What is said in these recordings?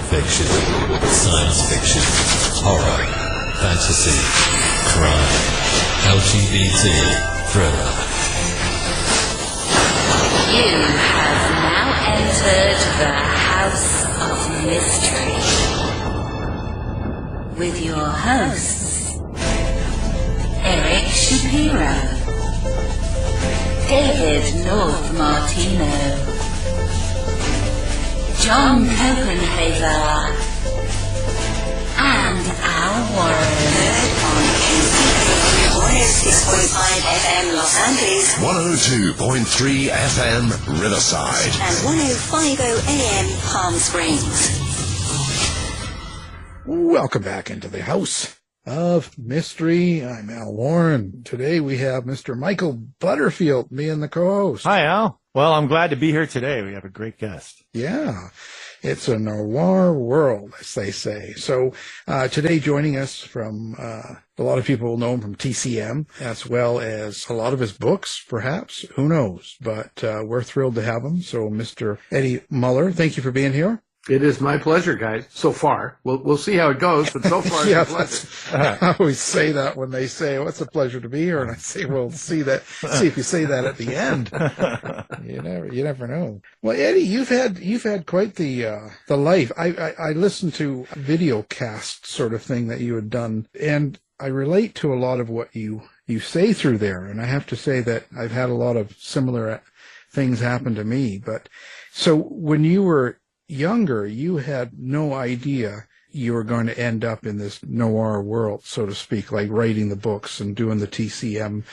fiction, science fiction, horror, fantasy, crime, LGBT, thriller. You have now entered the House of Mystery with your hosts, Eric Shapiro, David North Martino, John Copenhaver, and Al Warren. On NCAA 106.5 FM Los Angeles, 102.3 FM Riverside, and 105.0 AM Palm Springs. Welcome back into the House of Mystery. I'm Al Warren. Today we have Mr. Michael Butterfield, me and the co-host. Hi, Al. Well, I'm glad to be here today. We have a great guest. Yeah, it's a noir world, as they say. So today joining us from, a lot of people will know him from TCM, as well as a lot of his books, perhaps. Who knows? But we're thrilled to have him. So Mr. Eddie Muller, thank you for being here. It is my pleasure, guys. So far, we'll see how it goes, but so far Yeah, it's a pleasure. I always say that when they say, "Oh, it's a pleasure to be here," and I say, "Well, see if you say that at the end." You never know. Well, Eddie, you've had quite the life. I listened to a video cast sort of thing that you had done, and I relate to a lot of what you say through there. And I have to say that I've had a lot of similar things happen to me. But so when you were younger, you had no idea you were going to end up in this noir world, so to speak, like writing the books and doing the TCM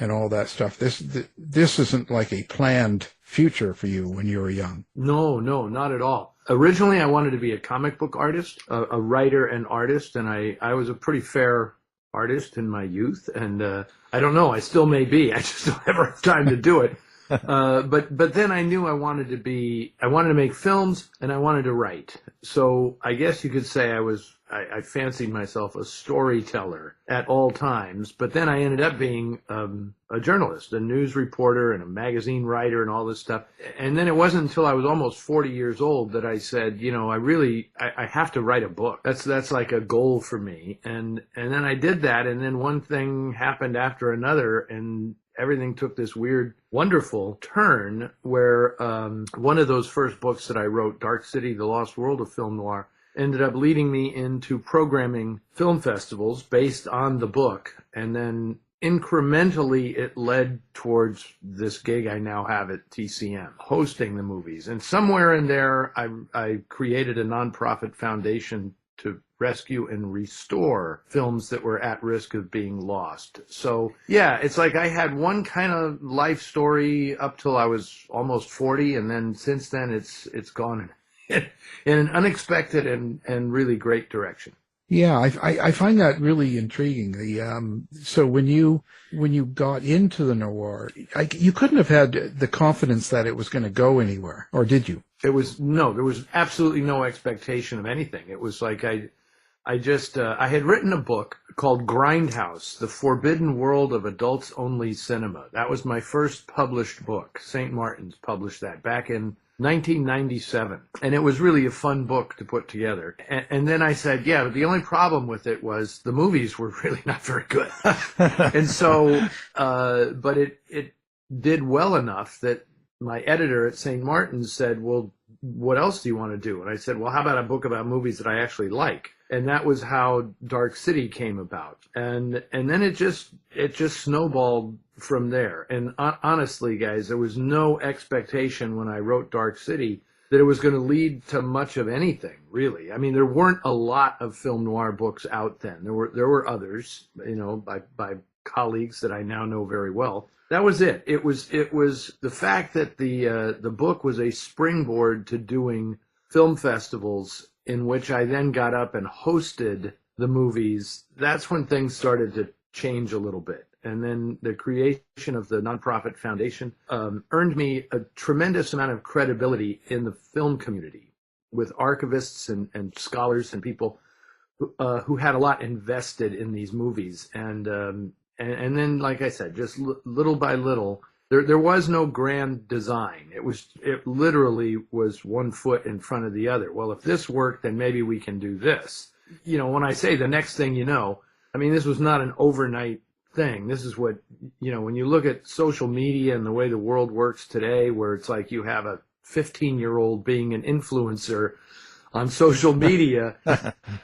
and all that stuff. This isn't like a planned future for you when you were young. No, not at all. Originally, I wanted to be a comic book artist, a writer and artist, and I was a pretty fair artist in my youth, and I don't know, I still may be. I just don't ever have time to do it. But then I knew I wanted to make films and I wanted to write. So I guess you could say I fancied myself a storyteller at all times, but then I ended up being a journalist, a news reporter and a magazine writer and all this stuff. And then it wasn't until I was almost 40 years old that I said, I have to write a book. That's like a goal for me. And then I did that, and then one thing happened after another, and everything took this weird, wonderful turn where one of those first books that I wrote, Dark City, The Lost World of Film Noir, ended up leading me into programming film festivals based on the book. And then incrementally it led towards this gig I now have at TCM, hosting the movies. And somewhere in there, I created a nonprofit foundation to rescue and restore films that were at risk of being lost. So yeah, it's like I had one kind of life story up till I was almost 40, and then since then it's gone in an unexpected and really great direction. Yeah, I find that really intriguing. So when you got into the noir, you couldn't have had the confidence that it was going to go anywhere, or did you? There was absolutely no expectation of anything. It was like I had written a book called Grindhouse, The Forbidden World of Adults Only Cinema. That was my first published book. St. Martin's published that back in 1997. And it was really a fun book to put together. And then I said, yeah, but the only problem with it was the movies were really not very good. And so, but it did well enough that my editor at St. Martin's said, well, what else do you want to do? And I said, well, how about a book about movies that I actually like? And that was how Dark City came about. And then it just snowballed from there. And honestly, guys, there was no expectation when I wrote Dark City that it was going to lead to much of anything, really. I mean, there weren't a lot of film noir books out then. There were others, by colleagues that I now know very well. That was it. It was the fact that the book was a springboard to doing film festivals in which I then got up and hosted the movies. That's when things started to change a little bit. And then the creation of the nonprofit foundation earned me a tremendous amount of credibility in the film community with archivists and scholars and people who had a lot invested in these movies. And then, like I said, just little by little, There was no grand design. It literally was one foot in front of the other. Well, if this worked, then maybe we can do this. You know, when I say the next thing you know, I mean, this was not an overnight thing. This is what, you know, when you look at social media and the way the world works today, where it's like you have a 15-year-old being an influencer on social media,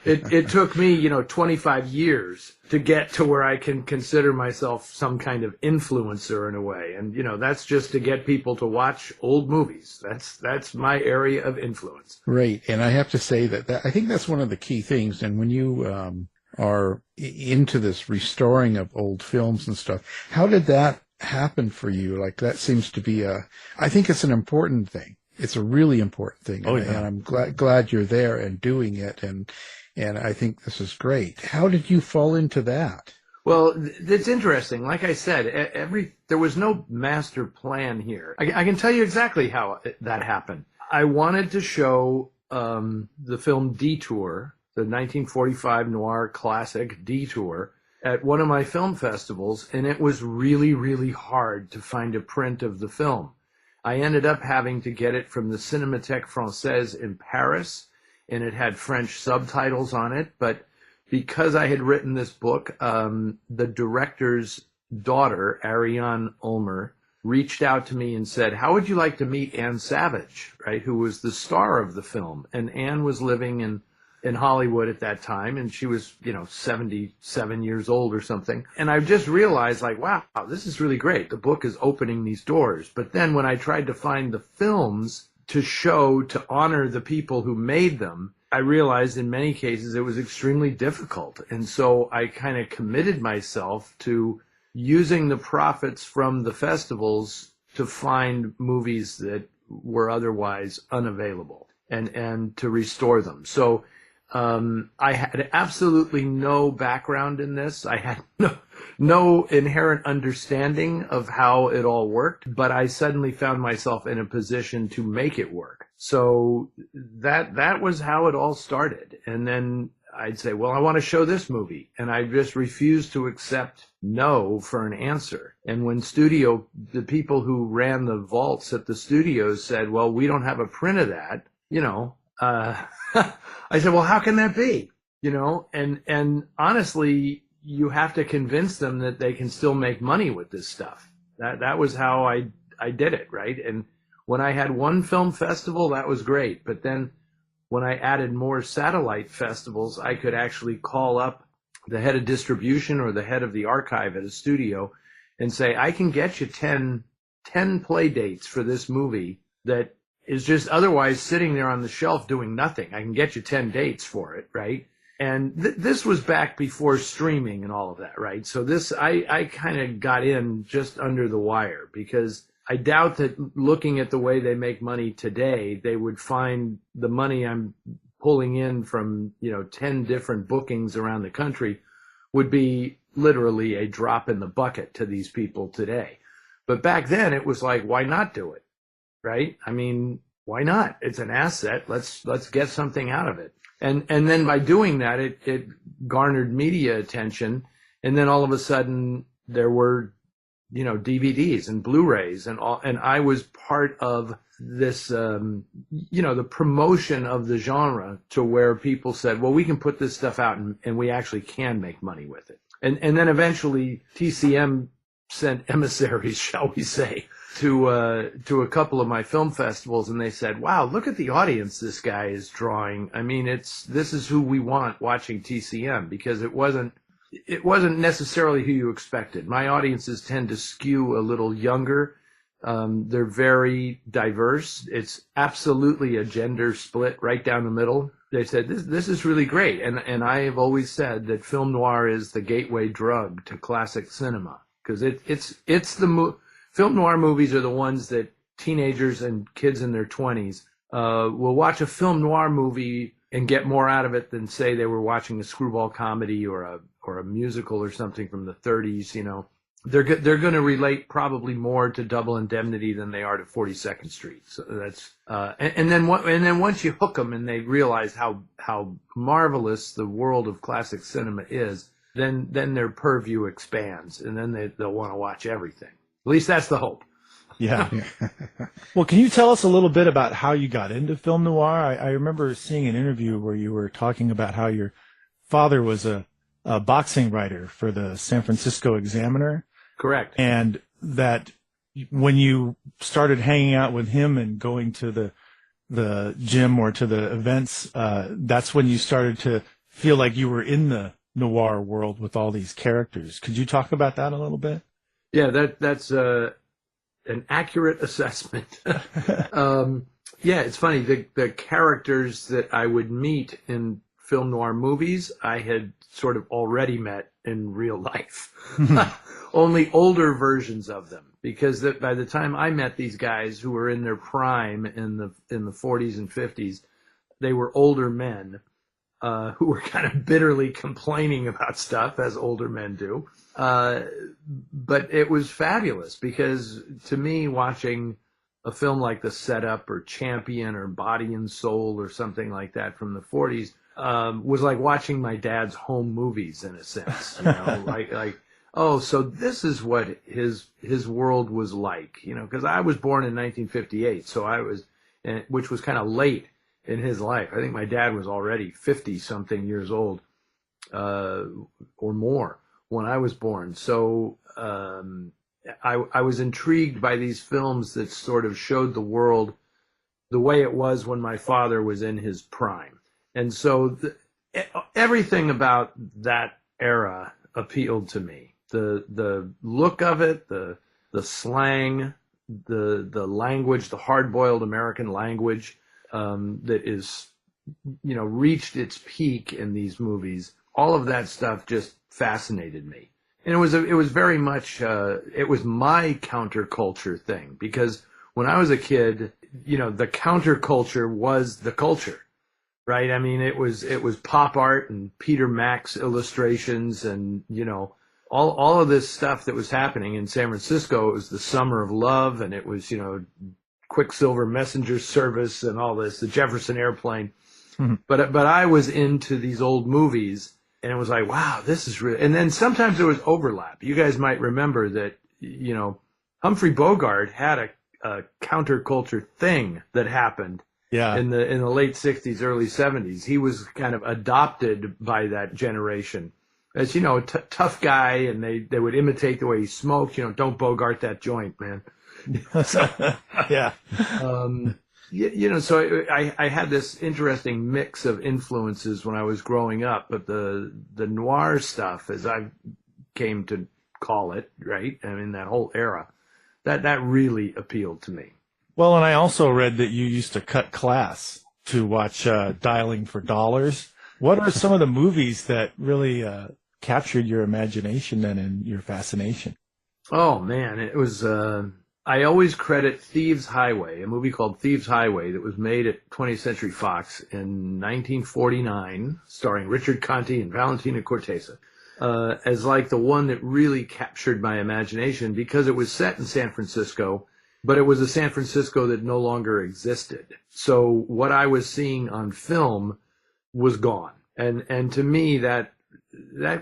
it took me, you know, 25 years to get to where I can consider myself some kind of influencer in a way. And, you know, that's just to get people to watch old movies. That's my area of influence. Right. And I have to say that I think that's one of the key things. And when you are into this restoring of old films and stuff, how did that happen for you? Like, that seems to be I think it's an important thing. It's a really important thing. Oh, yeah. And I'm glad you're there and doing it. And I think this is great. How did you fall into that? Well, it's interesting. Like I said, there was no master plan here. I can tell you exactly how that happened. I wanted to show the film Detour, the 1945 noir classic Detour, at one of my film festivals, and it was really, really hard to find a print of the film. I ended up having to get it from the Cinémathèque Française in Paris, and it had French subtitles on it. But because I had written this book, the director's daughter, Ariane Ulmer, reached out to me and said, how would you like to meet Anne Savage, right, who was the star of the film? And Anne was living in Hollywood at that time, and she was, you know, 77 years old or something. And I just realized, like, wow, this is really great. The book is opening these doors. But then when I tried to find the films to show, to honor the people who made them, I realized in many cases it was extremely difficult. And so I kind of committed myself to using the profits from the festivals to find movies that were otherwise unavailable and to restore them. So I had absolutely no background in this. I had no inherent understanding of how it all worked, but I suddenly found myself in a position to make it work. So that was how it all started. And then I'd say, well, I want to show this movie. And I just refused to accept no for an answer. And when the people who ran the vaults at the studios said, well, we don't have a print of that, you know, I said, well, how can that be? You know, and honestly, you have to convince them that they can still make money with this stuff. That was how I did it, right? And when I had one film festival, that was great. But then when I added more satellite festivals, I could actually call up the head of distribution or the head of the archive at a studio and say, I can get you 10 play dates for this movie that is just otherwise sitting there on the shelf doing nothing. I can get you 10 dates for it, right? And this was back before streaming and all of that, right? So this, I kind of got in just under the wire, because I doubt that looking at the way they make money today, they would find the money I'm pulling in from, 10 different bookings around the country would be literally a drop in the bucket to these people today. But back then it was like, why not do it? Right? I mean, why not? It's an asset. Let's get something out of it. And then by doing that, it garnered media attention. And then all of a sudden there were, DVDs and Blu-rays and all, and I was part of this, the promotion of the genre to where people said, well, we can put this stuff out and we actually can make money with it. And then eventually TCM sent emissaries, shall we say, to a couple of my film festivals, and they said, wow, look at the audience this guy is drawing. I mean, this is who we want watching TCM, because it wasn't necessarily who you expected. My audiences tend to skew a little younger. They're very diverse. It's absolutely a gender split right down the middle. They said, this is really great. And I have always said that film noir is the gateway drug to classic cinema, because film noir movies are the ones that teenagers and kids in their 20s will watch a film noir movie and get more out of it than, say, they were watching a screwball comedy or a musical or something from the 30s. They're going to relate probably more to Double Indemnity than they are to 42nd Street. So that's and then once you hook them and they realize how marvelous the world of classic cinema is, then their purview expands, and then they'll want to watch everything. At least that's the hope. Yeah. Well, can you tell us a little bit about how you got into film noir? I remember seeing an interview where you were talking about how your father was a boxing writer for the San Francisco Examiner. Correct. And that when you started hanging out with him and going to the gym or to the events, that's when you started to feel like you were in the noir world with all these characters. Could you talk about that a little bit? Yeah, that's an accurate assessment. Yeah, it's funny. The characters that I would meet in film noir movies, I had sort of already met in real life. Only older versions of them, because by the time I met these guys who were in their prime in the 40s and 50s, they were older men who were kind of bitterly complaining about stuff, as older men do. But it was fabulous, because to me, watching a film like The Setup or Champion or Body and Soul or something like that from the 40s was like watching my dad's home movies, in a sense. You know, like, oh, so this is what his world was like, you know, because I was born in 1958, so which was kind of late in his life. I think my dad was already 50-something years old or more when I was born. So I was intrigued by these films that sort of showed the world the way it was when my father was in his prime. And so everything about that era appealed to me. The look of it, the slang, the language, the hard-boiled American language that is, you know, reached its peak in these movies. All of that stuff just fascinated me. And it was very much, it was my counterculture thing, because when I was a kid, you know, the counterculture was the culture, right? I mean, it was pop art and Peter Max illustrations and, you know, all of this stuff that was happening in San Francisco. It was the summer of love, and it was, you know, Quicksilver Messenger Service and all this, the Jefferson Airplane. Mm-hmm. But I was into these old movies, and it was like, wow, this is real. And then sometimes there was overlap. You guys might remember that, you know, Humphrey Bogart had a counterculture thing that happened in the late 60s, early 70s. He was kind of adopted by that generation. As, you know, a tough guy, and they would imitate the way he smoked. You know, don't Bogart that joint, man. Yeah. You know, so I had this interesting mix of influences when I was growing up, but the noir stuff, as I came to call it, right? I mean, that whole era, that really appealed to me. Well, and I also read that you used to cut class to watch Dialing for Dollars. What are some of the movies that really captured your imagination then and your fascination? Oh, man, it was... I always credit Thieves Highway, a movie called Thieves Highway that was made at 20th Century Fox in 1949, starring Richard Conte and Valentina Cortese, as like the one that really captured my imagination, because it was set in San Francisco, but it was a San Francisco that no longer existed. So what I was seeing on film was gone. And to me, that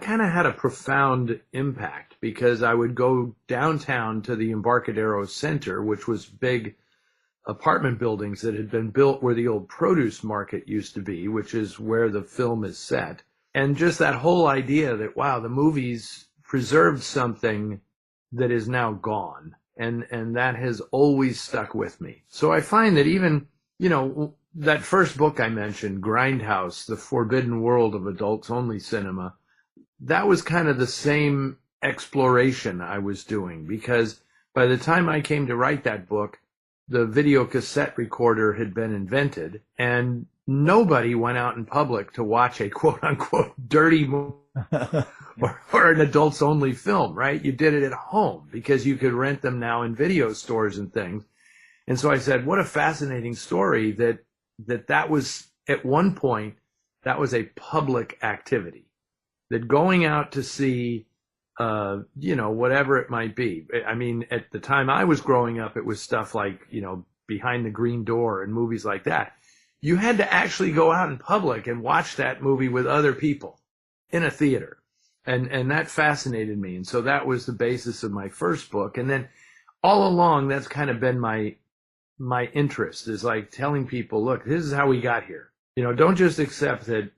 kind of had a profound impact, because I would go downtown to the Embarcadero Center, which was big apartment buildings that had been built where the old produce market used to be, which is where the film is set. And just that whole idea that, wow, the movies preserved something that is now gone. And that has always stuck with me. So I find that even, you know, that first book I mentioned, Grindhouse, The Forbidden World of Adults Only Cinema, that was kind of the same exploration I was doing, because by the time I came to write that book, the video cassette recorder had been invented, and nobody went out in public to watch a quote-unquote dirty movie or an adults-only film, right? You did it at home because you could rent them now in video stores and things. And so I said, what a fascinating story that was, at one point, that was a public activity. That going out to see, you know, whatever it might be. I mean, at the time I was growing up, it was stuff like, you know, Behind the Green Door and movies like that. You had to actually go out in public and watch that movie with other people in a theater. And that fascinated me. And so that was the basis of my first book. And then all along, that's kind of been my interest, is like telling people, look, this is how we got here. Don't just accept that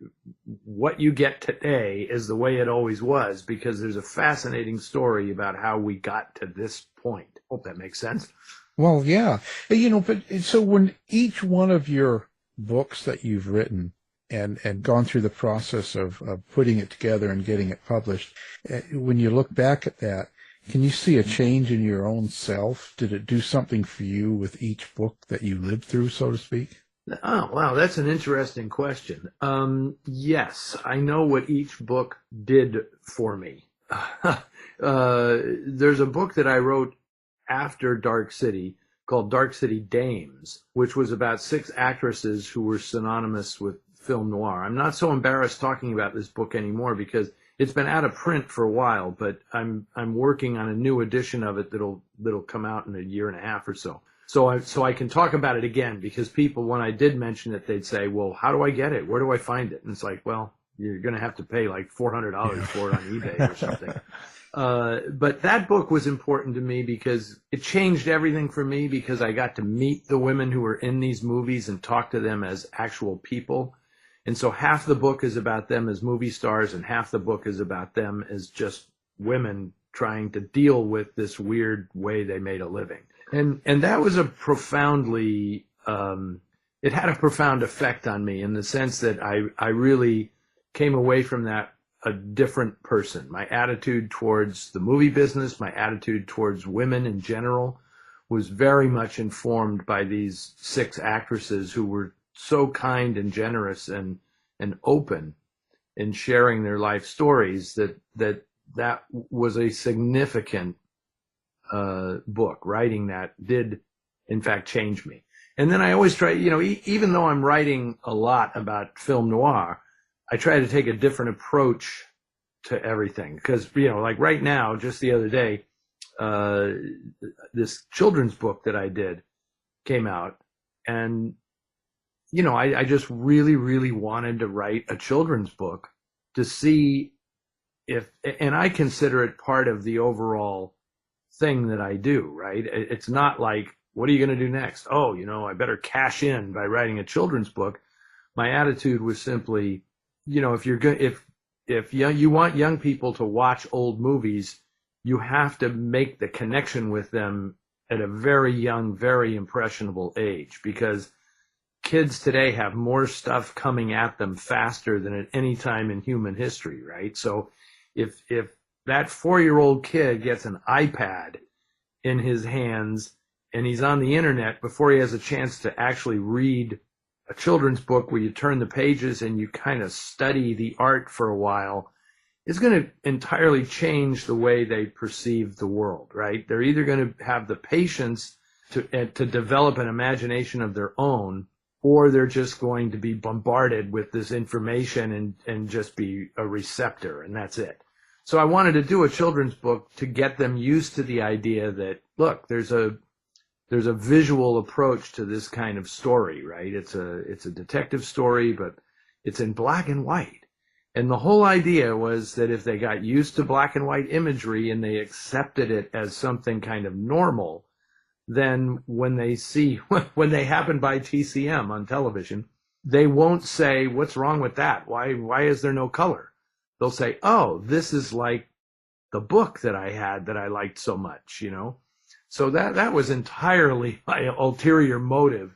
what you get today is the way it always was, because there's a fascinating story about how we got to this point. Hope that makes sense. Well, yeah. But so when each one of your books that you've written and gone through the process of putting it together and getting it published, when you look back at that, can you see a change in your own self? Did it do something for you with each book that you lived through, so to speak? Oh, wow. That's an interesting question. Yes, I know what each book did for me. There's a book that I wrote after Dark City called Dark City Dames, which was about 6 actresses who were synonymous with film noir. I'm not so embarrassed talking about this book anymore because it's been out of print for a while, but I'm working on a new edition of it that'll come out in a year and a half or so. So I can talk about it again, because people, when I did mention it, they'd say, well, how do I get it? Where do I find it? And it's like, well, you're going to have to pay like $400 for it on eBay or something. But that book was important to me because it changed everything for me, because I got to meet the women who were in these movies and talk to them as actual people. And so half the book is about them as movie stars, and half the book is about them as just women trying to deal with this weird way they made a living. And that was it had a profound effect on me, in the sense that I really came away from that a different person. My attitude towards the movie business, my attitude towards women in general, was very much informed by these 6 actresses who were so kind and generous and open in sharing their life stories, that was a significant book. Writing that did, in fact, change me. And then I always try, even though I'm writing a lot about film noir, I try to take a different approach to everything. Because, like right now, just the other day, this children's book that I did came out, and I just really, really wanted to write a children's book to see and I consider it part of the overall thing that I do, right? It's not like, what are you going to do next? Oh, I better cash in by writing a children's book. My attitude was simply, if you're good, if you want young people to watch old movies, you have to make the connection with them at a very young, very impressionable age, because kids today have more stuff coming at them faster than at any time in human history, right? So if that 4-year-old kid gets an iPad in his hands and he's on the internet before he has a chance to actually read a children's book where you turn the pages and you kind of study the art for a while, it's going to entirely change the way they perceive the world, right? They're either going to have the patience to develop an imagination of their own, or they're just going to be bombarded with this information and just be a receptor, and that's it. So I wanted to do a children's book to get them used to the idea that, look, there's a visual approach to this kind of story, right? It's a detective story, but it's in black and white. And the whole idea was that if they got used to black and white imagery and they accepted it as something kind of normal, then when they happen by TCM on television, they won't say, what's wrong with that? Why is there no color? They'll say, oh, this is like the book that I had that I liked so much, So that was entirely my ulterior motive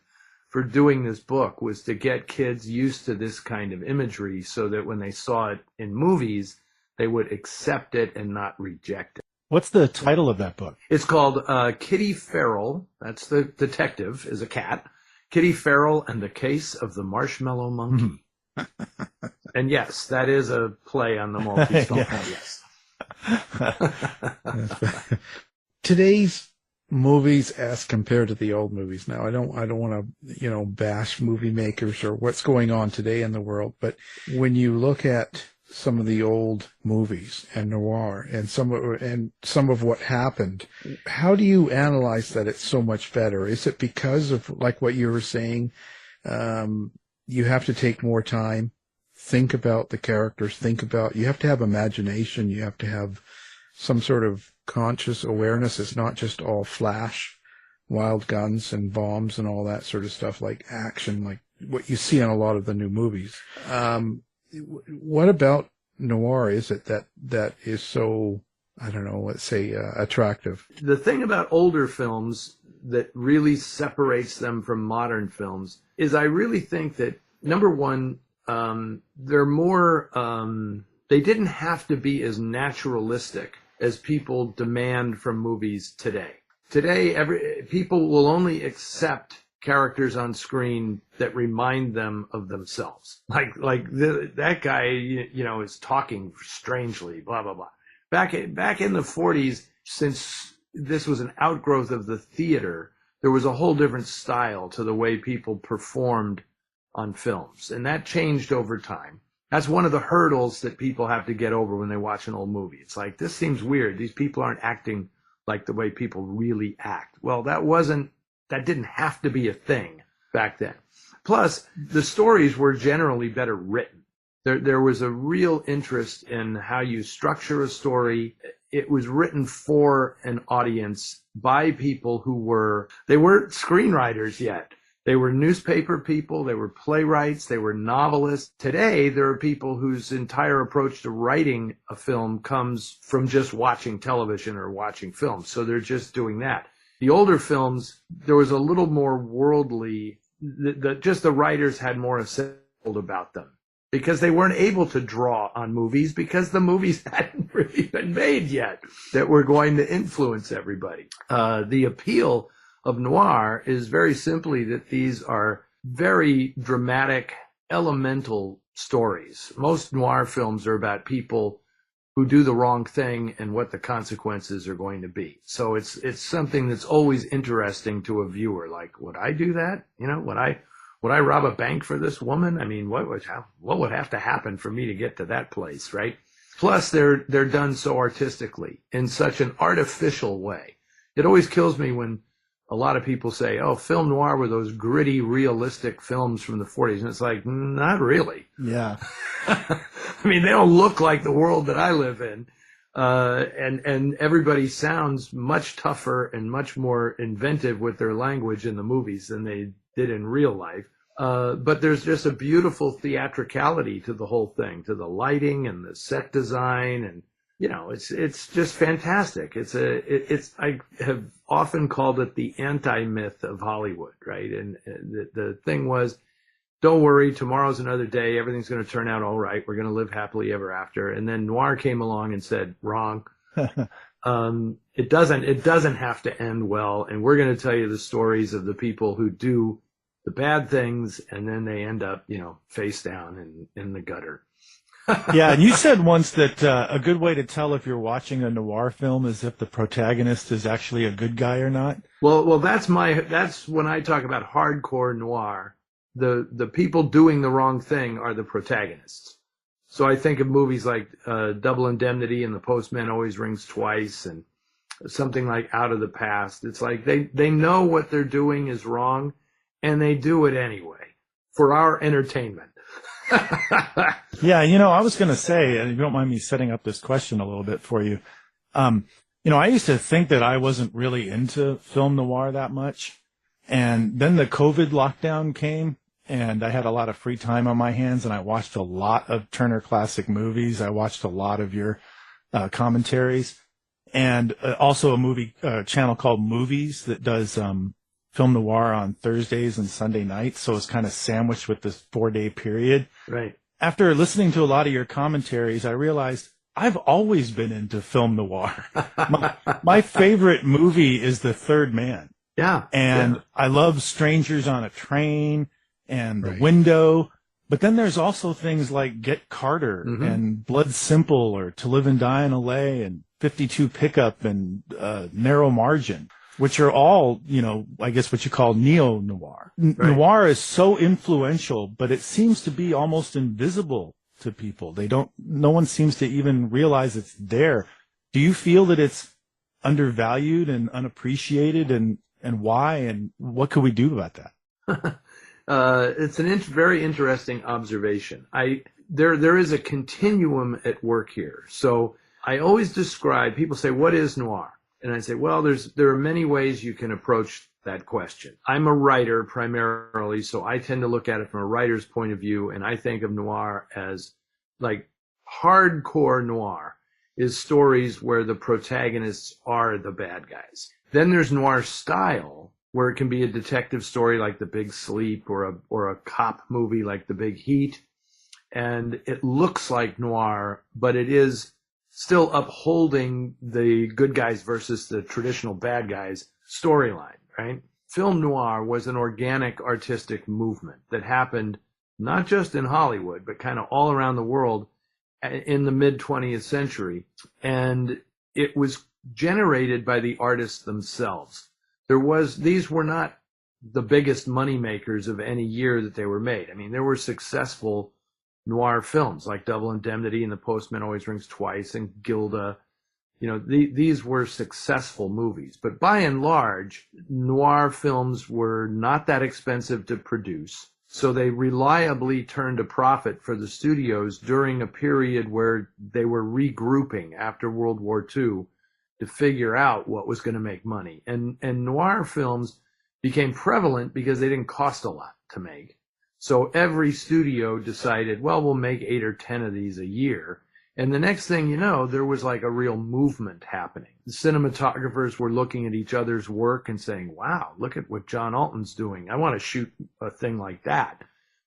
for doing this book, was to get kids used to this kind of imagery so that when they saw it in movies, they would accept it and not reject it. What's the title of that book? It's called Kitty Farrell, that's the detective, is a cat, Kitty Farrell and the Case of the Marshmallow Monkey. And yes, that is a play on the Maltese Falcon, yes. Today's movies as compared to the old movies. Now, I don't want to, bash movie makers or what's going on today in the world, but when you look at some of the old movies and noir and some of what happened, how do you analyze that it's so much better? Is it because of, like what you were saying, you have to take more time, think about the characters, you have to have imagination, you have to have some sort of conscious awareness. It's not just all flash, wild guns and bombs and all that sort of stuff, like action, like what you see in a lot of the new movies. What about noir is it that is so, I don't know, let's say, attractive? The thing about older films that really separates them from modern films is I really think that, number one, they're more, they didn't have to be as naturalistic as people demand from movies today. Today, people will only accept characters on screen that remind them of themselves. That guy, is talking strangely, blah, blah, blah. Back in the 40s, since this was an outgrowth of the theater, there was a whole different style to the way people performed on films. And that changed over time. That's one of the hurdles that people have to get over when they watch an old movie. It's like, this seems weird. These people aren't acting like the way people really act. Well, that didn't have to be a thing back then. Plus, the stories were generally better written. There was a real interest in how you structure a story. It was written for an audience by people they weren't screenwriters yet. They were newspaper people, they were playwrights, they were novelists. Today, there are people whose entire approach to writing a film comes from just watching television or watching films. So they're just doing that. The older films, there was a little more worldly, just the writers had more assembled about them because they weren't able to draw on movies because the movies hadn't really been made yet that were going to influence everybody. The appeal of noir is very simply that these are very dramatic, elemental stories. Most noir films are about people who do the wrong thing and what the consequences are going to be. So it's something that's always interesting to a viewer. Like, would I do that? Would I rob a bank for this woman? I mean, what would have to happen for me to get to that place, right? Plus, they're done so artistically in such an artificial way. It always kills me when a lot of people say, oh, film noir were those gritty, realistic films from the 40s. And it's like, not really. Yeah. I mean, they don't look like the world that I live in. And everybody sounds much tougher and much more inventive with their language in the movies than they did in real life. But there's just a beautiful theatricality to the whole thing, to the lighting and the set design, and it's just fantastic. I have often called it the anti-myth of Hollywood, right? And the thing was, don't worry, tomorrow's another day. Everything's going to turn out all right. We're going to live happily ever after. And then noir came along and said, wrong. It doesn't have to end well. And we're going to tell you the stories of the people who do the bad things, and then they end up, face down in the gutter. Yeah, and you said once that a good way to tell if you're watching a noir film is if the protagonist is actually a good guy or not. Well, that's when I talk about hardcore noir. The people doing the wrong thing are the protagonists. So I think of movies like Double Indemnity and The Postman Always Rings Twice and something like Out of the Past. It's like they know what they're doing is wrong, and they do it anyway for our entertainment. Yeah, I was going to say, and you don't mind me setting up this question a little bit for you. I used to think that I wasn't really into film noir that much. And then the COVID lockdown came, and I had a lot of free time on my hands, and I watched a lot of Turner Classic Movies. I watched a lot of your commentaries, and also a movie channel called Movies that does film noir on Thursdays and Sunday nights. So it's kind of sandwiched with this 4-day period. Right. After listening to a lot of your commentaries, I realized I've always been into film noir. My favorite movie is The Third Man. Yeah. And I love Strangers on a Train and The Right. Window. But then there's also things like Get Carter and Blood Simple or To Live and Die in LA and 52 Pickup and Narrow Margin, which are all, I guess what you call neo-noir. Right. Noir is so influential, but it seems to be almost invisible to people. No one seems to even realize it's there. Do you feel that it's undervalued and unappreciated, and why, and what could we do about that? It's a very interesting observation. There is a continuum at work here. So I always describe, people say, what is noir? And I say, well, there are many ways you can approach that question. I'm a writer primarily, so I tend to look at it from a writer's point of view, and I think of noir as like hardcore noir is stories where the protagonists are the bad guys. Then there's noir style, where it can be a detective story like The Big Sleep or a cop movie like The Big Heat. And it looks like noir, but it is still upholding the good guys versus the traditional bad guys storyline, right? Film noir was an organic artistic movement that happened not just in Hollywood, but kind of all around the world in the mid 20th century. And it was generated by the artists themselves. These were not the biggest money makers of any year that they were made. I mean, there were successful noir films like Double Indemnity and The Postman Always Rings Twice and Gilda. You know, these were successful movies. But by and large, noir films were not that expensive to produce. So they reliably turned a profit for the studios during a period where they were regrouping after World War II to figure out what was going to make money. And noir films became prevalent because they didn't cost a lot to make. So every studio decided, well, we'll make 8 or 10 of these a year. And the next thing you know, there was like a real movement happening. The cinematographers were looking at each other's work and saying, wow, look at what John Alton's doing. I want to shoot a thing like that.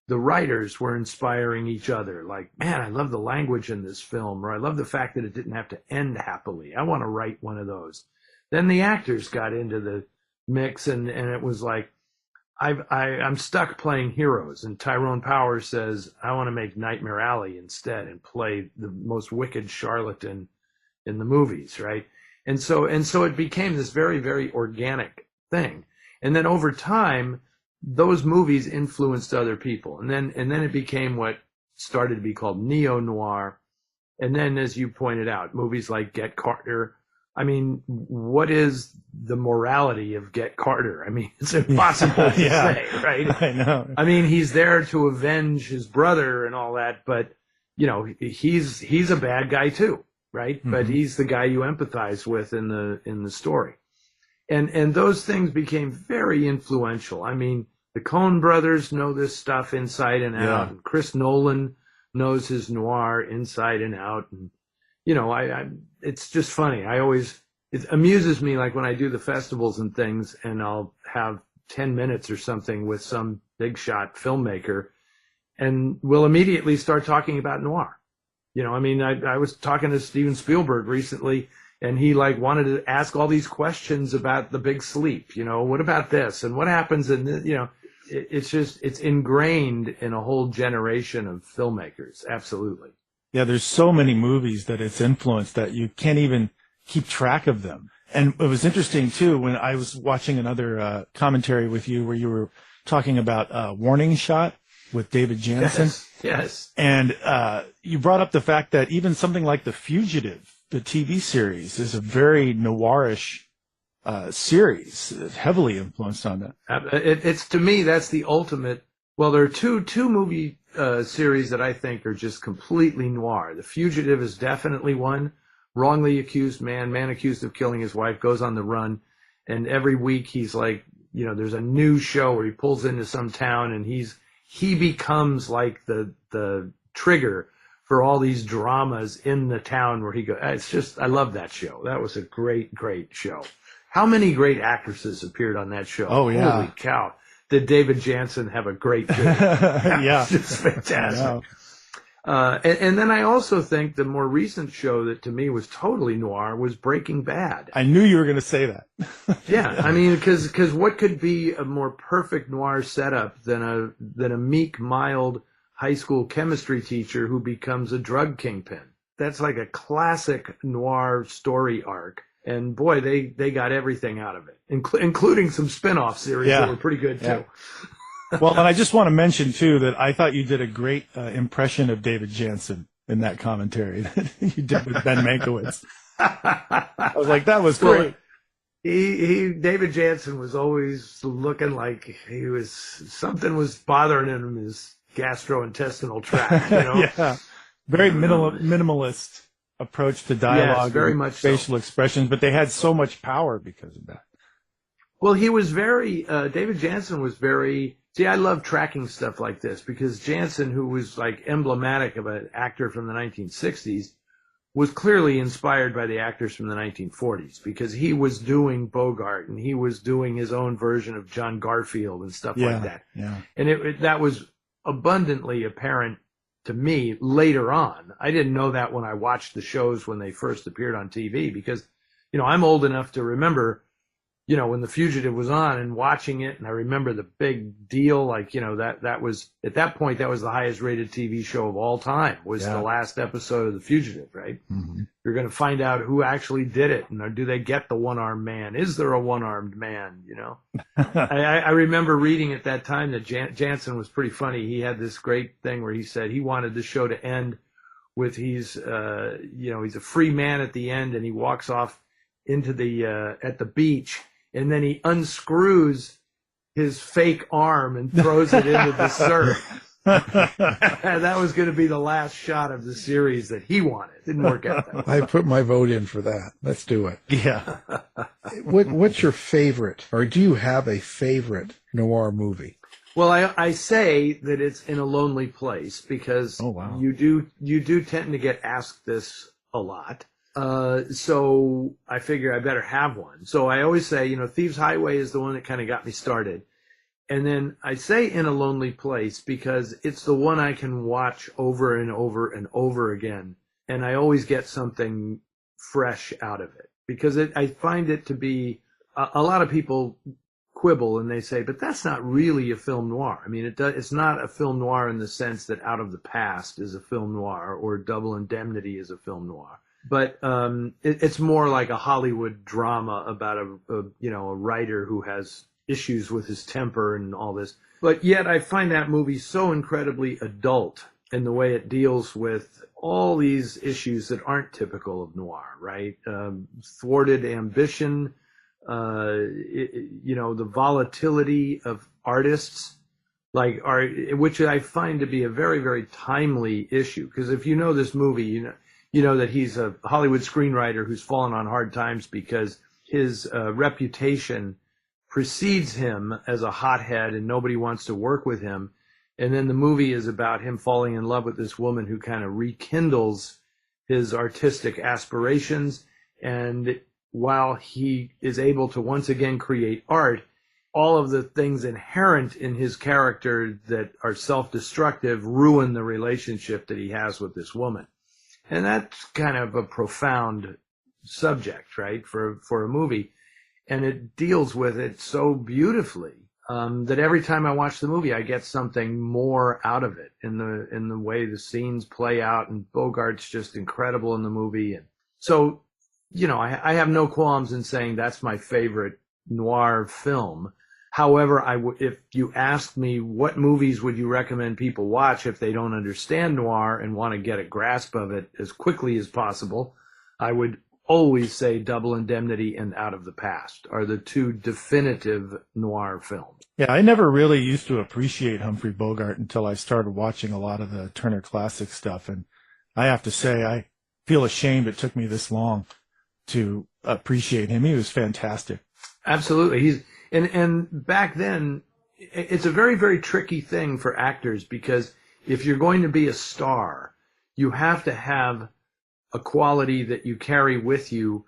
The writers were inspiring each other, like, man, I love the language in this film, or I love the fact that it didn't have to end happily. I want to write one of those. Then the actors got into the mix, and it was like, I'm stuck playing heroes. And Tyrone Power says, I want to make Nightmare Alley instead and play the most wicked charlatan in the movies, right? And so it became this very, very organic thing. And then over time, those movies influenced other people. And then it became what started to be called neo-noir. And then, as you pointed out, movies like Get Carter. I mean, what is the morality of Get Carter? I mean, it's impossible to say, right? I know. I mean, he's there to avenge his brother and all that, but, you know, he's a bad guy too, right? Mm-hmm. But he's the guy you empathize with in the story. And those things became very influential. I mean, the Coen brothers know this stuff inside and out. And Chris Nolan knows his noir inside and out. And, you know, it's just funny. It amuses me, like when I do the festivals and things, and I'll have 10 minutes or something with some big shot filmmaker, and we'll immediately start talking about noir. You know, I mean, I was talking to Steven Spielberg recently, and he like wanted to ask all these questions about The Big Sleep. You know, what about this and what happens in this, you know, it's ingrained in a whole generation of filmmakers. Absolutely. Yeah, there's so many movies that it's influenced that you can't even keep track of them. And it was interesting too when I was watching another commentary with you where you were talking about Warning Shot with David Jansen. Yes. And you brought up the fact that even something like The Fugitive, the TV series, is a very noirish series, heavily influenced on that. It's to me, that's the ultimate. Well, there are two movie series that I think are just completely noir. The Fugitive is definitely one. Wrongly accused man accused of killing his wife, goes on the run, and every week he's like, you know, there's a new show where he pulls into some town and he becomes like the trigger for all these dramas in the town where he goes. It's just, I love that show. That was a great show. How many great actresses appeared on that show? Oh, yeah. Holy cow. Did David Jansen have a great video? Yeah. It's fantastic. And then I also think the more recent show that to me was totally noir was Breaking Bad. I knew you were going to say that. Yeah, I mean, because what could be a more perfect noir setup than a meek, mild high school chemistry teacher who becomes a drug kingpin? That's like a classic noir story arc. And boy, they got everything out of it, including some spin-off series that were pretty good too. Well, and I just want to mention too that I thought you did a great impression of David Jansen in that commentary that you did with Ben Mankiewicz. I was like, that was great. Well, David Jansen was always looking like something was bothering him in his gastrointestinal tract. You know? Yeah, very minimalist. approach to dialogue, Yes, very and much so. facial expressions, but they had so much power because of that. Well, he was very, David Jansen was very, see, I love tracking stuff like this because Jansen, who was like emblematic of an actor from the 1960s, was clearly inspired by the actors from the 1940s because he was doing Bogart and he was doing his own version of John Garfield and stuff like that. Yeah. And that was abundantly apparent to me later on. I didn't know that when I watched the shows when they first appeared on TV because, I'm old enough to remember, when The Fugitive was on and watching it, and I remember the big deal, like, that was, at that point, that was the highest rated TV show of all time, was the last episode of The Fugitive, right? Mm-hmm. You're going to find out who actually did it, and do they get the one-armed man? Is there a one-armed man, I remember reading at that time that Jansen was pretty funny. He had this great thing where he said he wanted the show to end with he's a free man at the end, and he walks off into at the beach, and then he unscrews his fake arm and throws it into the surf. And that was going to be the last shot of the series that he wanted. Didn't work out that way. I put my vote in for that. Let's do it. Yeah. What's your favorite, or do you have a favorite noir movie? Well, I say that it's In a Lonely Place because you do tend to get asked this a lot. So I figure I better have one. So I always say, Thieves Highway is the one that kind of got me started. And then I say In a Lonely Place because it's the one I can watch over and over and over again. And I always get something fresh out of it because I find it to be, a lot of people quibble and they say, but that's not really a film noir. I mean, it's not a film noir in the sense that Out of the Past is a film noir or Double Indemnity is a film noir. But it's more like a Hollywood drama about a writer who has issues with his temper and all this. But yet I find that movie so incredibly adult in the way it deals with all these issues that aren't typical of noir, right? Thwarted ambition, the volatility of artists, which I find to be a very, very timely issue. Because if you know this movie, you know that he's a Hollywood screenwriter who's fallen on hard times because his reputation precedes him as a hothead and nobody wants to work with him. And then the movie is about him falling in love with this woman who kind of rekindles his artistic aspirations. And while he is able to once again create art, all of the things inherent in his character that are self-destructive ruin the relationship that he has with this woman. And that's kind of a profound subject, right, for a movie. And it deals with it so beautifully that every time I watch the movie, I get something more out of it in the way the scenes play out. And Bogart's just incredible in the movie. And so, I have no qualms in saying that's my favorite noir film. However, if you asked me what movies would you recommend people watch if they don't understand noir and want to get a grasp of it as quickly as possible, I would always say Double Indemnity and Out of the Past are the two definitive noir films. Yeah, I never really used to appreciate Humphrey Bogart until I started watching a lot of the Turner Classic stuff. And I have to say, I feel ashamed it took me this long to appreciate him. He was fantastic. Absolutely. And back then, it's a very, very tricky thing for actors because if you're going to be a star, you have to have a quality that you carry with you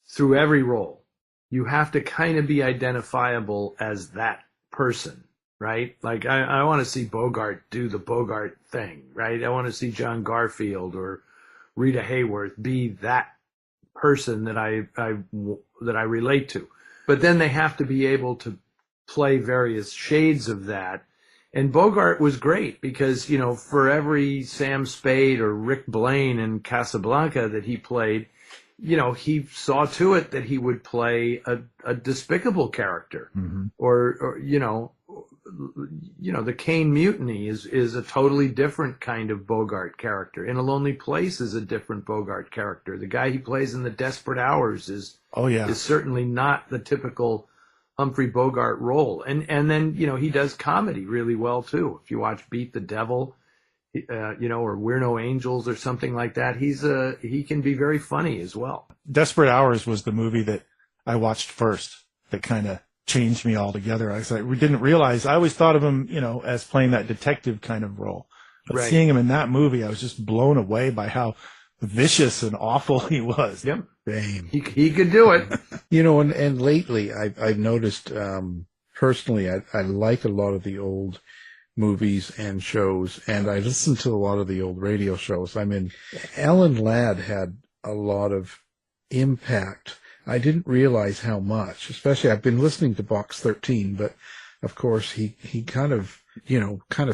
through every role. You have to kind of be identifiable as that person, right? Like I want to see Bogart do the Bogart thing, right? I want to see John Garfield or Rita Hayworth be that person that I relate to. But then they have to be able to play various shades of that. And Bogart was great because, for every Sam Spade or Rick Blaine in Casablanca that he played, he saw to it that he would play a despicable character. Mm-hmm. Or the Caine Mutiny is a totally different kind of Bogart character. In a Lonely Place is a different Bogart character. The guy he plays in The Desperate Hours is certainly not the typical Humphrey Bogart role. And then, he does comedy really well too. If you watch Beat the Devil, or We're No Angels or something like that. He can be very funny as well. Desperate Hours was the movie that I watched first that kind of changed me altogether. We didn't realize, I always thought of him, as playing that detective kind of role. But Right. seeing him in that movie, I was just blown away by how vicious and awful he was. Yep. Same. He could do it. And lately I've noticed, personally, I like a lot of the old movies and shows, and I listen to a lot of the old radio shows. Alan Ladd had a lot of impact. I didn't realize how much, especially I've been listening to Box 13, but of course he kind of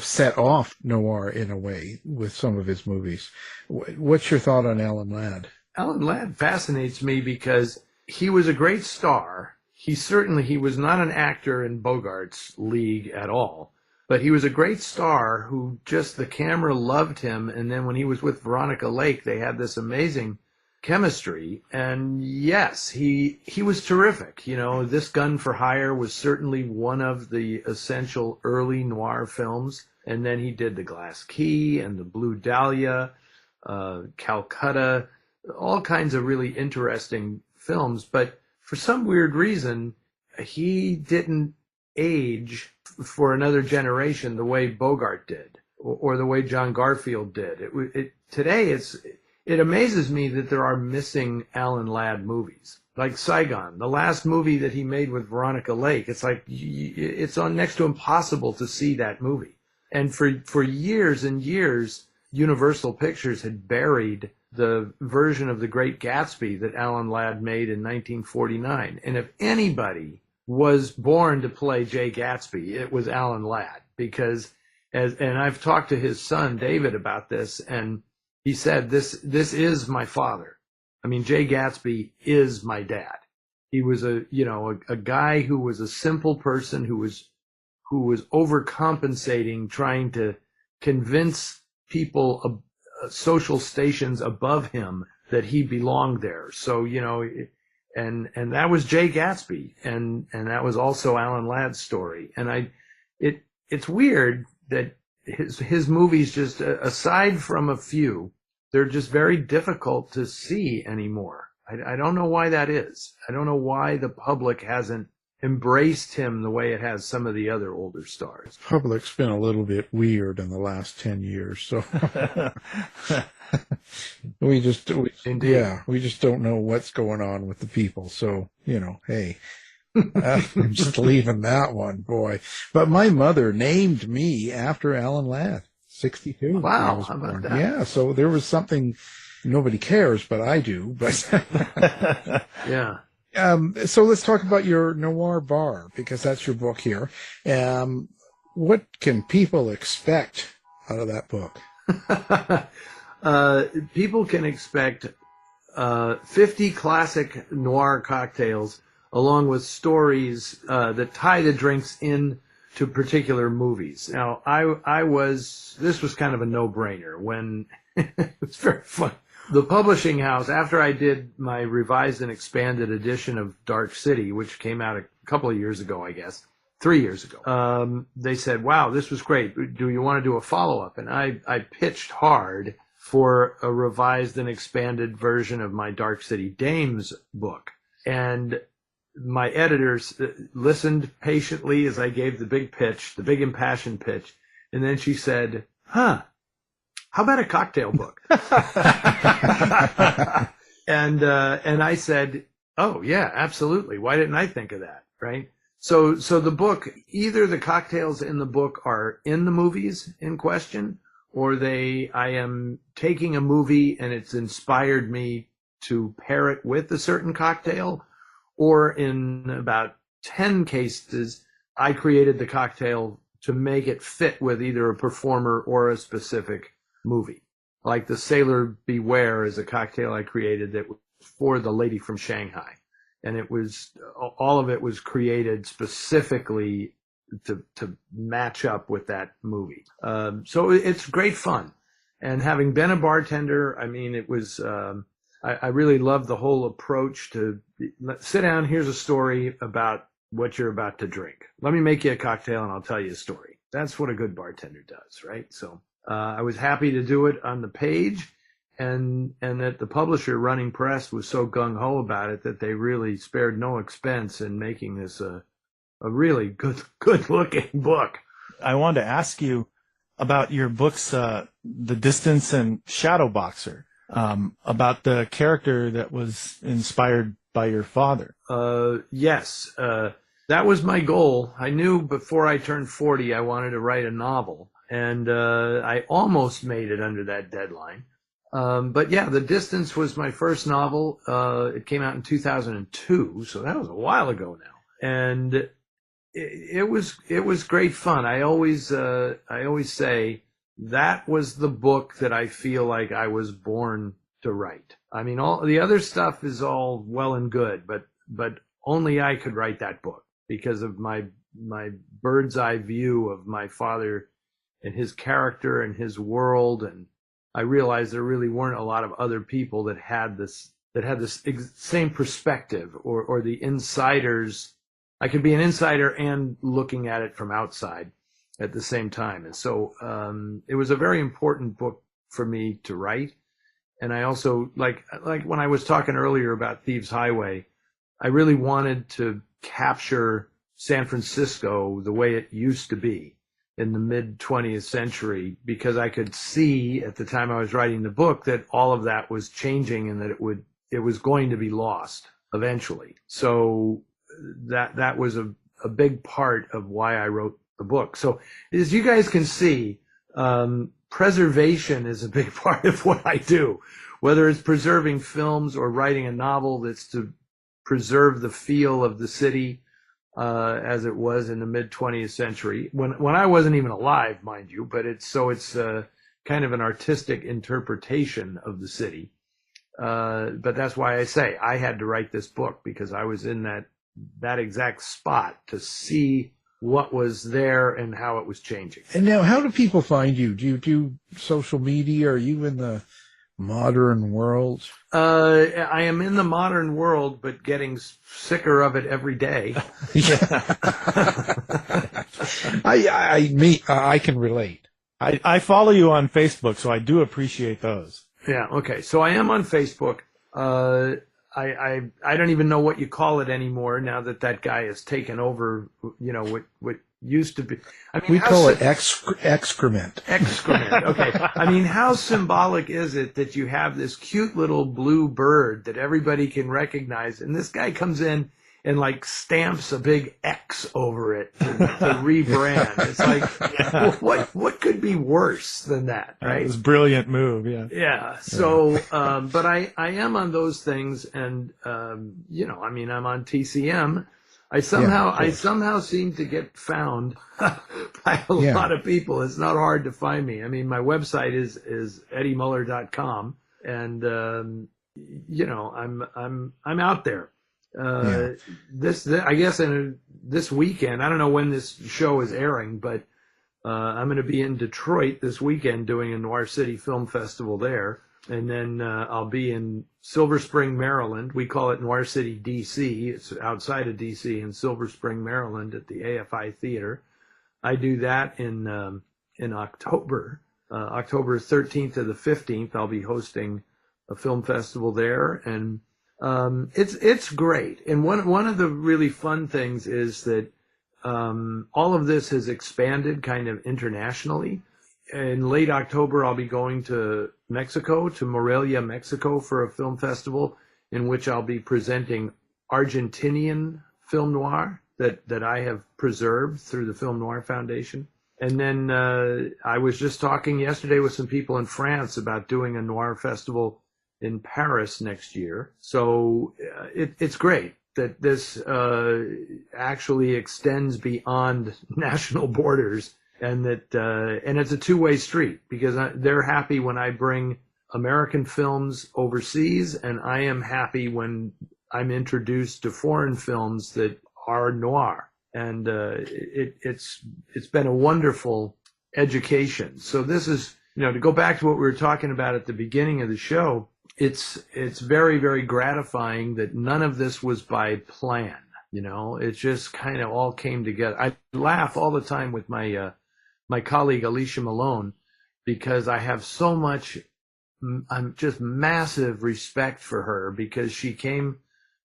set off noir in a way with some of his movies. What's your thought on Alan Ladd? Alan Ladd fascinates me because he was a great star. He was not an actor in Bogart's league at all, but he was a great star who the camera loved him. And then when he was with Veronica Lake, they had this amazing chemistry. And yes, he was terrific. This Gun for Hire was certainly one of the essential early noir films. And then he did The Glass Key and The Blue Dahlia, Calcutta, all kinds of really interesting films. But for some weird reason, he didn't age for another generation the way Bogart did, or the way John Garfield did. Today, it amazes me that there are missing Alan Ladd movies, like Saigon, the last movie that he made with Veronica Lake. It's like it's on next to impossible to see that movie. And for years and years, Universal Pictures had buried the version of The Great Gatsby that Alan Ladd made in 1949. And if anybody was born to play Jay Gatsby, it was Alan Ladd, because and I've talked to his son David about this, and he said this is my father. Jay Gatsby is my dad. He was a guy who was a simple person who was overcompensating, trying to convince people of social stations above him that he belonged there. So, and that was Jay Gatsby, and that was also Alan Ladd's story. And it's weird that his movies, just aside from a few, they're just very difficult to see anymore. I don't know why that is. I don't know why the public hasn't embraced him the way it has some of the other older stars. Public's been a little bit weird in the last 10 years, so we just don't know what's going on with the people. So, hey, I'm just leaving that one, boy. But my mother named me after Alan Ladd, 62. Wow, how about that? Yeah, so there was something, nobody cares, but I do. But yeah. So let's talk about your Noir Bar, because that's your book here. What can people expect out of that book? People can expect 50 classic noir cocktails, along with stories that tie the drinks in to particular movies. Now, this was kind of a no-brainer when it was very fun. The publishing house, after I did my revised and expanded edition of Dark City, which came out a couple of years ago, I guess, 3 years ago, they said, wow, this was great. Do you want to do a follow-up? And I pitched hard for a revised and expanded version of my Dark City Dames book. And my editors listened patiently as I gave the big pitch, the big impassioned pitch. And then she said, how about a cocktail book? And I said, oh yeah, absolutely. Why didn't I think of that? Right. So the book, either the cocktails in the book are in the movies in question, or I am taking a movie and it's inspired me to pair it with a certain cocktail, or in about 10 cases, I created the cocktail to make it fit with either a performer or a specific movie. Like the Sailor Beware is a cocktail I created that was for The Lady from Shanghai. And all of it was created specifically to match up with that movie. So it's great fun. And having been a bartender, it was, I really love the whole approach to sit down, here's a story about what you're about to drink. Let me make you a cocktail and I'll tell you a story. That's what a good bartender does, right? So I was happy to do it on the page, and that the publisher, Running Press, was so gung-ho about it that they really spared no expense in making this a really good-looking book. I wanted to ask you about your books, The Distance and Shadow Boxer, about the character that was inspired by your father. Yes, that was my goal. I knew before I turned 40 I wanted to write a novel, and I almost made it under that deadline. But yeah, The Distance was my first novel. It came out in 2002, so that was a while ago now. And it was great fun. I always say that was the book that I feel like I was born to write. I mean, all the other stuff is all well and good, but only I could write that book because of my bird's eye view of my father and his character and his world. And I realized there really weren't a lot of other people that had this same perspective, or the insiders. I could be an insider and looking at it from outside at the same time. And so it was a very important book for me to write. And I also, like when I was talking earlier about Thieves Highway, I really wanted to capture San Francisco the way it used to be in the mid-20th century, because I could see at the time I was writing the book that all of that was changing and that it was going to be lost eventually. So that was a big part of why I wrote the book. So as you guys can see, preservation is a big part of what I do, whether it's preserving films or writing a novel that's to preserve the feel of the city as it was in the mid-20th century, when I wasn't even alive, mind you, but it's kind of an artistic interpretation of the city. But that's why I say I had to write this book, because I was in that exact spot to see what was there and how it was changing. And now, how do people find you? Do you do social media? Are you in the modern world? I am in the modern world, but getting sicker of it every day. I can relate. I follow you on Facebook, so I do appreciate those. Yeah. Okay. So I am on Facebook. I don't even know what you call it anymore now that guy has taken over, what used to be. I mean, we call it excrement. Excrement. Okay. I mean, how symbolic is it that you have this cute little blue bird that everybody can recognize, and this guy comes in and stamps a big X over it to rebrand. It's like, what could be worse than that, right? It was a brilliant move, yeah. Yeah. So, but I am on those things, and I'm on TCM. I somehow seem to get found by a lot of people. It's not hard to find me. I mean, my website is eddiemuller.com, and I'm out there. I guess this weekend, I don't know when this show is airing, but I'm going to be in Detroit this weekend doing a Noir City Film Festival there. And then I'll be in Silver Spring, Maryland. We call it Noir City, D.C. It's outside of D.C. in Silver Spring, Maryland at the AFI Theater. I do that in October. October 13th to the 15th, I'll be hosting a film festival there. And it's great. And one of the really fun things is that all of this has expanded kind of internationally. In late October, I'll be going to Mexico, to Morelia, Mexico, for a film festival in which I'll be presenting Argentinian film noir that I have preserved through the Film Noir Foundation. And then I was just talking yesterday with some people in France about doing a noir festival in Paris next year. So it's great that this actually extends beyond national borders. And that and it's a two-way street, because they're happy when I bring American films overseas, and I am happy when I'm introduced to foreign films that are noir. And it's been a wonderful education. So this is, to go back to what we were talking about at the beginning of the show, it's very, very gratifying that none of this was by plan. It just kind of all came together. I laugh all the time with my colleague Alicia Malone, because I have so much, I'm just massive respect for her, because she came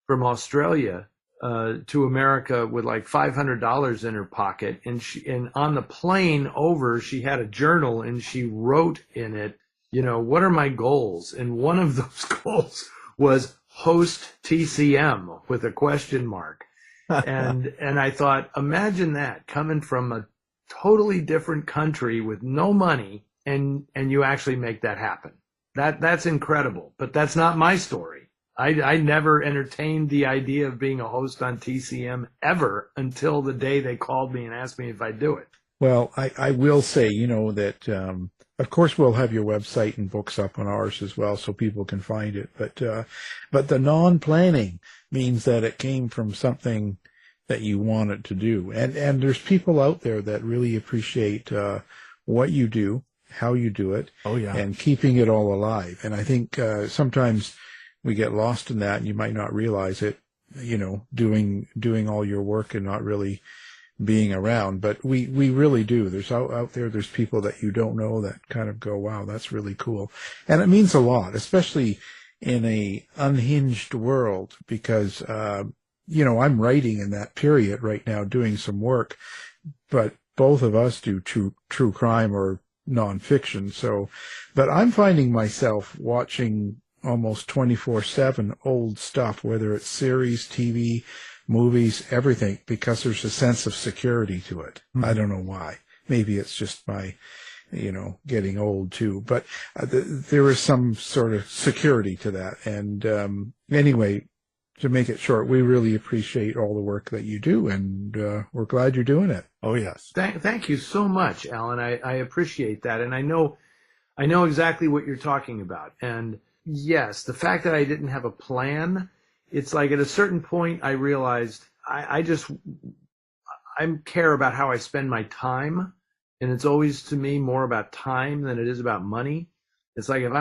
from Australia to America with like $500 in her pocket, and on the plane over, she had a journal and she wrote in it, what are my goals? And one of those goals was host TCM with a question mark. And I thought, imagine that coming from a totally different country with no money, and you actually make that happen. That's incredible. But that's not my story. I never entertained the idea of being a host on TCM ever until the day they called me and asked me if I'd do it. Well, I will say, that, of course, we'll have your website and books up on ours as well so people can find it. But the non-planning means that it came from something that you wanted to do. And there's people out there that really appreciate what you do, how you do it, and keeping it all alive. And I think sometimes we get lost in that, and you might not realize it, doing all your work and not really being around. But we really do. There's out there, there's people that you don't know that kind of go, wow, that's really cool. And it means a lot, especially in a unhinged world, because, I'm writing in that period right now, doing some work, but both of us do true crime or nonfiction. So, but I'm finding myself watching almost 24/7 old stuff, whether it's series, TV, movies, everything, because there's a sense of security to it. Mm-hmm. I don't know why. Maybe it's just my, getting old too. But there is some sort of security to that. And anyway, to make it short, we really appreciate all the work that you do, and we're glad you're doing it. Oh, yes. Thank you so much, Alan. I appreciate that. And I know exactly what you're talking about. And yes, the fact that I didn't have a plan, it's like at a certain point I realized I care about how I spend my time. And it's always, to me, more about time than it is about money. It's like if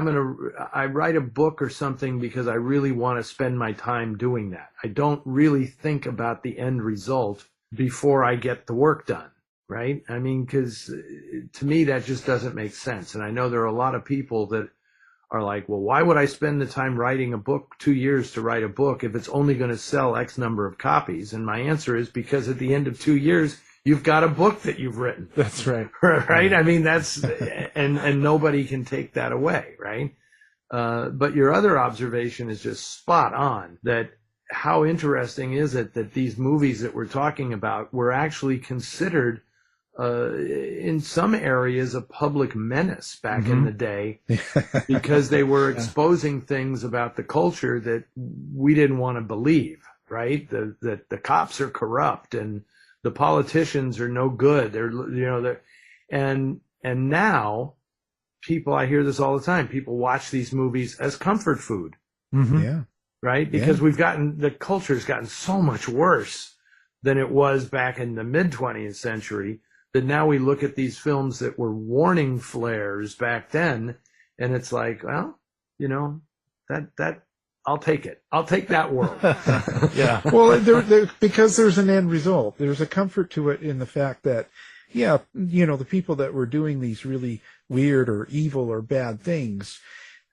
I write a book or something because I really want to spend my time doing that. I don't really think about the end result before I get the work done, right? I mean, because to me, that just doesn't make sense. And I know there are a lot of people that are like, well, why would I spend the time writing a book, 2 years to write a book, if it's only going to sell X number of copies? And my answer is because at the end of 2 years, you've got a book that you've written. That's right. Right? I mean, that's, and nobody can take that away, right? But your other observation is just spot on, that how interesting is it that these movies that we're talking about were actually considered in some areas a public menace back in the day, because they were exposing things about the culture that we didn't want to believe, right? That the cops are corrupt and the politicians are no good. And now people, I hear this all the time, people watch these movies as comfort food. Mm-hmm. Yeah. Right? Because the culture's gotten so much worse than it was back in the mid 20th century, that now we look at these films that were warning flares back then, and it's like, well, that I'll take it. I'll take that world. Yeah. Well, because there's an end result. There's a comfort to it in the fact that, the people that were doing these really weird or evil or bad things,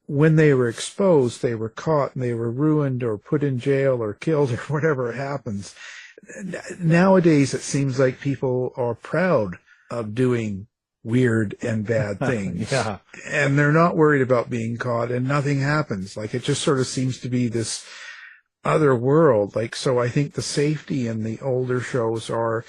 when they were exposed, they were caught and they were ruined or put in jail or killed or whatever happens. Nowadays, it seems like people are proud of doing weird and bad things. Yeah. And they're not worried about being caught, and nothing happens. Like, it just sort of seems to be this other world. Like, so I think the safety in the older shows are,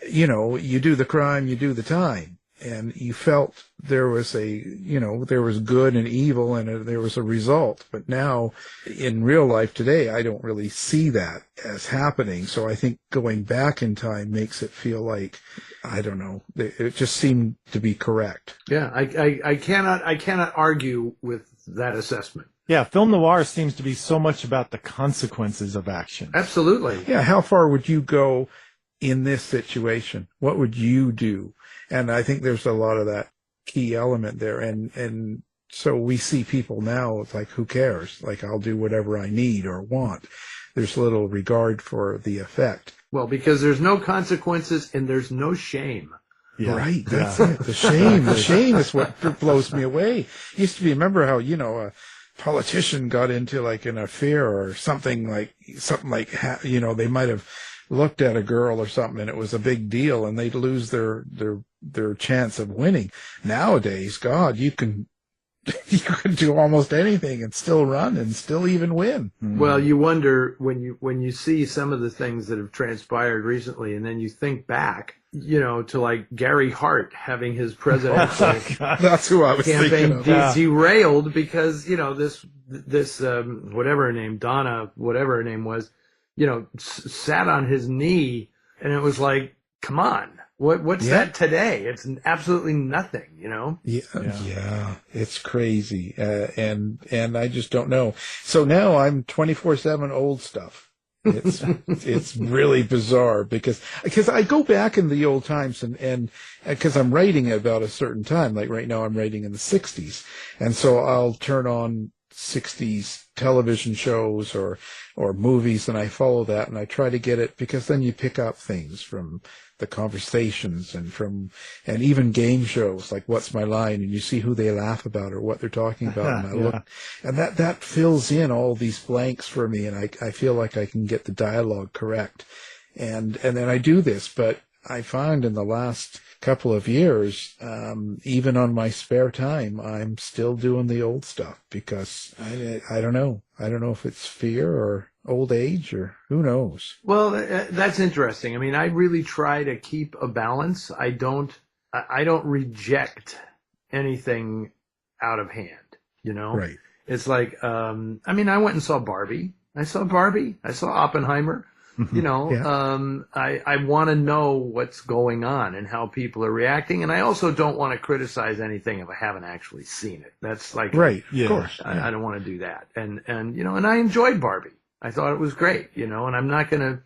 you do the crime, you do the time. And you felt there was there was good and evil, and there was a result. But now, in real life today, I don't really see that as happening. So I think going back in time makes it feel like, I don't know, it just seemed to be correct. Yeah, I cannot argue with that assessment. Yeah, film noir seems to be so much about the consequences of action. Absolutely. Yeah, how far would you go in this situation? What would you do? And I think there's a lot of that key element there. And so we see people now, it's like, who cares? Like, I'll do whatever I need or want. There's little regard for the effect. Well, because there's no consequences and there's no shame. Yeah. Right, that's it. The shame is what blows me away. Used to be, remember how, a politician got into like an affair or something like, they might have looked at a girl or something and it was a big deal and they'd lose their chance of winning. Nowadays, God, you can do almost anything and still run and still even win. Well, you wonder when you see some of the things that have transpired recently, and then you think back, to like Gary Hart having his presidential That's who I was thinking campaign of. derailed because this whatever her name, Donna, whatever her name was, sat on his knee, and it was like, come on. What's that today? It's absolutely nothing, Yeah, it's crazy, and I just don't know. So now I'm 24/7 old stuff. It's really bizarre because I go back in the old times and because I'm writing about a certain time. Like right now, I'm writing in the '60s, and so I'll turn on '60s television shows or movies, and I follow that, and I try to get it because then you pick up things from the conversations and even game shows like What's My Line, and you see who they laugh about or what they're talking about. And I look, and that fills in all these blanks for me, and I feel like I can get the dialogue correct. And then I do this, but I find in the last couple of years, even on my spare time, I'm still doing the old stuff because I don't know. I don't know if it's fear or old age or who knows. Well, that's interesting. I mean, I really try to keep a balance. I don't reject anything out of hand, Right. It's like, I went and saw Barbie. I saw Oppenheimer. I want to know what's going on and how people are reacting. And I also don't want to criticize anything if I haven't actually seen it. That's like, right. Yeah. Of course. I don't want to do that. And I enjoyed Barbie. I thought it was great, and I'm not going to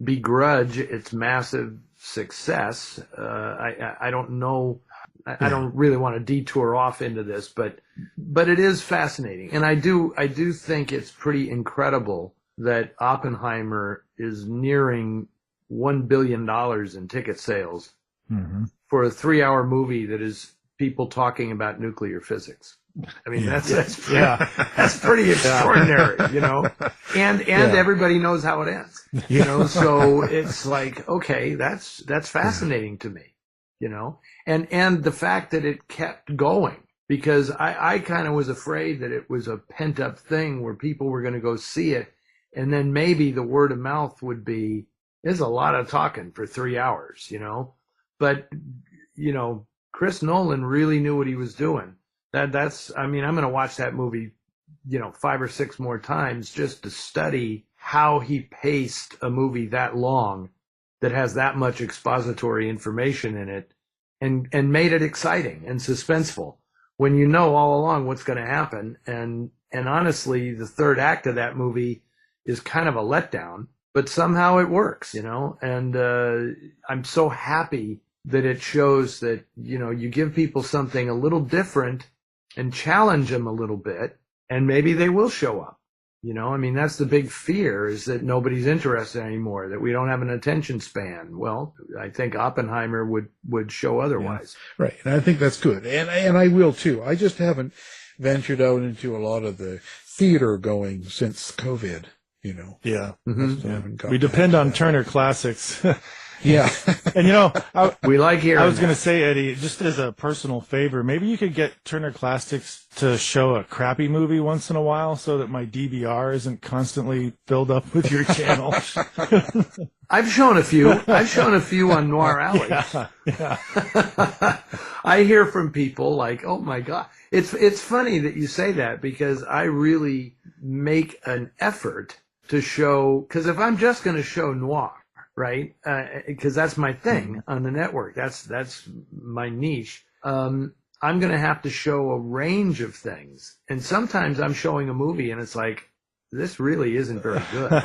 begrudge its massive success. I don't know. I don't really want to detour off into this, but it is fascinating. And I do think it's pretty incredible that Oppenheimer is nearing $1 billion in ticket sales for a 3-hour movie that is people talking about nuclear physics. I mean, that's pretty extraordinary, and everybody knows how it ends, so it's like, okay, that's fascinating to me, and the fact that it kept going, because I kind of was afraid that it was a pent up thing where people were going to go see it. And then maybe the word of mouth would be, there's a lot of talking for 3 hours, but, Chris Nolan really knew what he was doing. I'm going to watch that movie, 5 or 6 more times just to study how he paced a movie that long that has that much expository information in it and made it exciting and suspenseful when you know all along what's going to happen. And honestly, the third act of that movie is kind of a letdown, but somehow it works, and I'm so happy that it shows that, you give people something a little different and challenge them a little bit, and maybe they will show up. That's the big fear, is that nobody's interested anymore, that we don't have an attention span. Well, I think Oppenheimer would show otherwise. Yeah. Right. And I think that's good. And I will too. I just haven't ventured out into a lot of the theater going since COVID, Yeah. Mm-hmm. We depend on Turner Classics. Yeah. And we like hearing I was going to that. say, Eddie, just as a personal favor, maybe you could get Turner Classics to show a crappy movie once in a while so that my DVR isn't constantly filled up with your channel. I've shown a few on Noir Alley. Yeah. I hear from people like, oh my God. It's funny that you say that, because I really make an effort to show, because if I'm just going to show noir, right? Because that's my thing on the network. That's my niche. I'm going to have to show a range of things. And sometimes I'm showing a movie and it's like, this really isn't very good.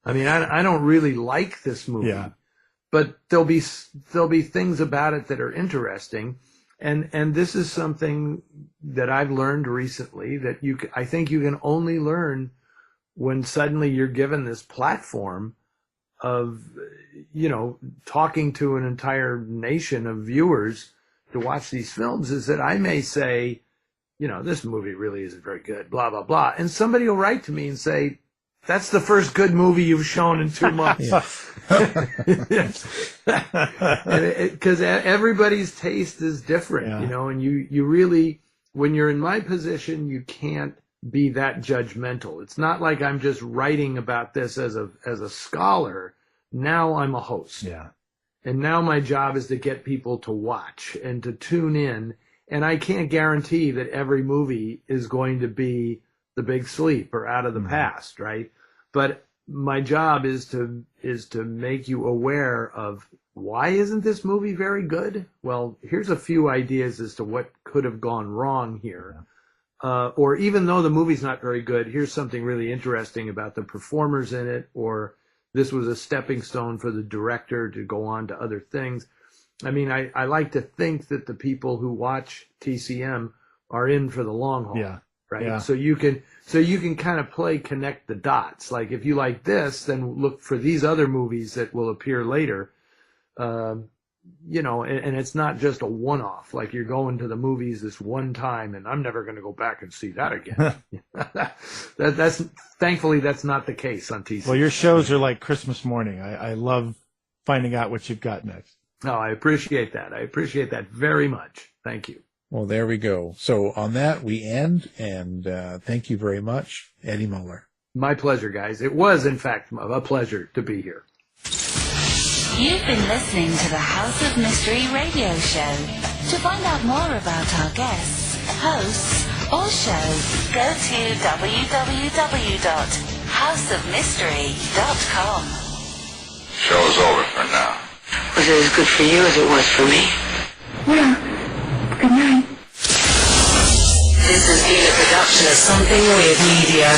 I mean, I don't really like this movie, but there'll be things about it that are interesting. And this is something that I've learned recently, that I think you can only learn when suddenly you're given this platform of, talking to an entire nation of viewers to watch these films is that I may say, this movie really isn't very good, blah, blah, blah. And somebody will write to me and say, that's the first good movie you've shown in 2 months. Because everybody's taste is different, and you really, when you're in my position, you can't be that judgmental. It's not like I'm just writing about this as a scholar. Now I'm a host. Yeah. And now my job is to get people to watch and to tune in. And I can't guarantee that every movie is going to be The Big Sleep or Out of the Past, right? But my job is to make you aware of, why isn't this movie very good? Well, here's a few ideas as to what could have gone wrong here. Or even though the movie's not very good, here's something really interesting about the performers in it, or this was a stepping stone for the director to go on to other things. I mean, I like to think that the people who watch TCM are in for the long haul. Yeah. Right. Yeah. So you can kind of connect the dots. Like, if you like this, then look for these other movies that will appear later. And it's not just a one-off. Like, you're going to the movies this one time and I'm never going to go back and see that again. That's thankfully that's not the case on TCM. Well, your shows are like Christmas morning. I love finding out what you've got next. Oh, I appreciate that. I appreciate that very much. Thank you. Well, there we go. So on that, we end, and thank you very much, Eddie Muller. My pleasure, guys. It was, in fact, a pleasure to be here. You've been listening to the House of Mystery radio show. To find out more about our guests, hosts, or show, go to www.houseofmystery.com. Show's over for now. Was it as good for you as it was for me? Well, good night. This has been a production of Something Weird Media.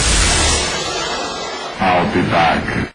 I'll be back.